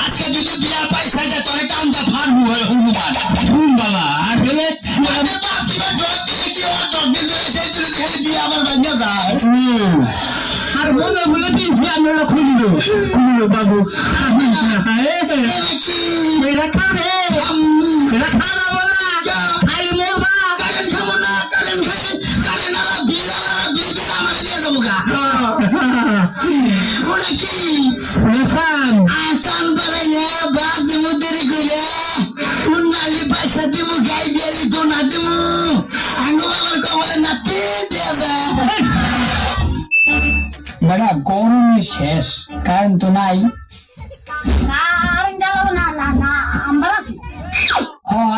আজকে যদি বিয়ার পয়সা যায় তোর টান্দা ফারবো হনুমান বাবা আসলে আর বলে বলে দিয়েছি আমরা খুলিল বাবু এটা খাবে এটা খানা বলা খাই বলবা কারেন্ট খাবো না কারেন্ট খাই কারেন্ট আলা বিল আমার দিয়ে যাবো গা ওরে কি আসান আসান বাড়াইয়া বাদ দিমু দেরি কইলে উন্নালি পয়সা দিমু গাই দিলি তো না দিমু আঙ্গ বাবার কবলে নাতি দিয়ে বেটা গরম শেষ কারেন্ট তো নাই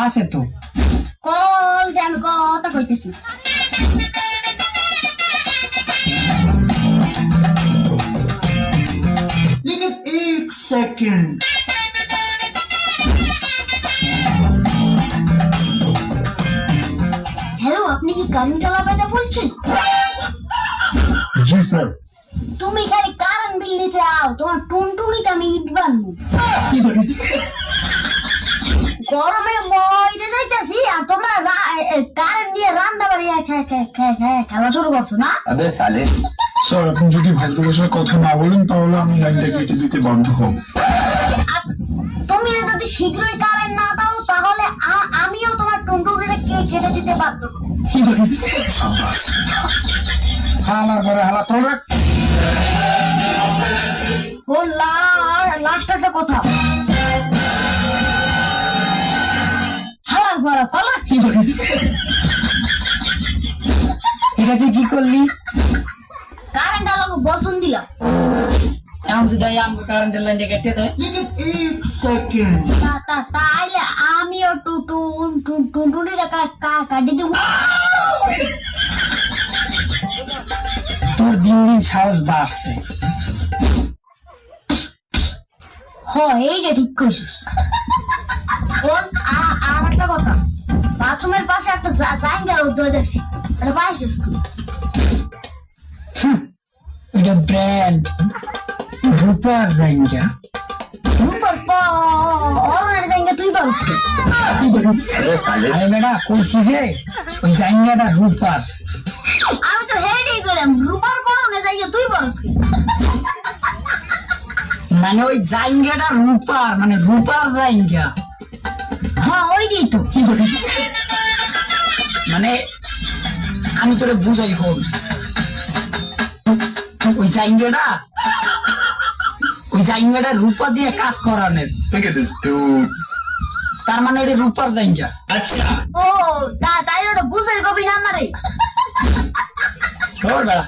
আছে তো আমি কথা কইতেছি लेकिन एक सेकंड হ্যালো আপনি কি কারেন্ট চালাতে বলছেন? জি স্যার। তুমি খালি কারেন্ট বিল নিতে আও, তোমার টুনটুনিতে আমি ইট বানবো। গরমে মইতে যাইতাছি আর তোমরা কারেন্ট দিয়ে রান্না বাড়ি খেলা শুরু করছো না? স্যার আপনি যদি ভালোবাসার কথা না বলেন তাহলে আমি লাইনটা কেটে দিতে বাধ্য হব। তুমি যদি শীঘ্রই কারেন্ট না দাও তাহলে আমিও তোমার টুনটুনিটা কেটে দিতে বাধ্য। হালা করে হালা তোরা ও লাস্ট একটা কথা হালা ঘরে ফলা এটা তুই কি করলি? কারেন্ট আলো বসন দিলাম। এখন যদি আমাকে কারেন্টের লাইনটা কেটে দেয় लेकिन एक सेकंड তাইলে আমিও টুনটুনিটা কাটি দেবো। তোর দিন দিন সাহস বাড়ছে। এইটা ঠিক কইছিস। আর একটা কথা, বাথরুমের পাশে একটা জায়গা উদ্যোগ দেখছি, এটা পাইছিস? এটা ব্র্যান্ড রূপার জায়গা। অরুণের জায়গা তুই পাবি? আরে বেটা কইছি যে ওই জায়গাটা রূপার। আমি তো হেডেই গেলাম রূপার অরুণের জায়গা তুই পারস কি? মানে ওই জায়গাটা রূপার, মানে রূপার জায়গা। হ্যাঁ ওইটাই তো। মানে আমি তোরে বুঝাই ফোন, ওই জায়গাটা রূপা দিয়ে কাজ করানোর। তার মানে এটা রূপার জায়গা। अच्छा ও তাই ওটা বুঝাই কবি না আমারে। বেড়া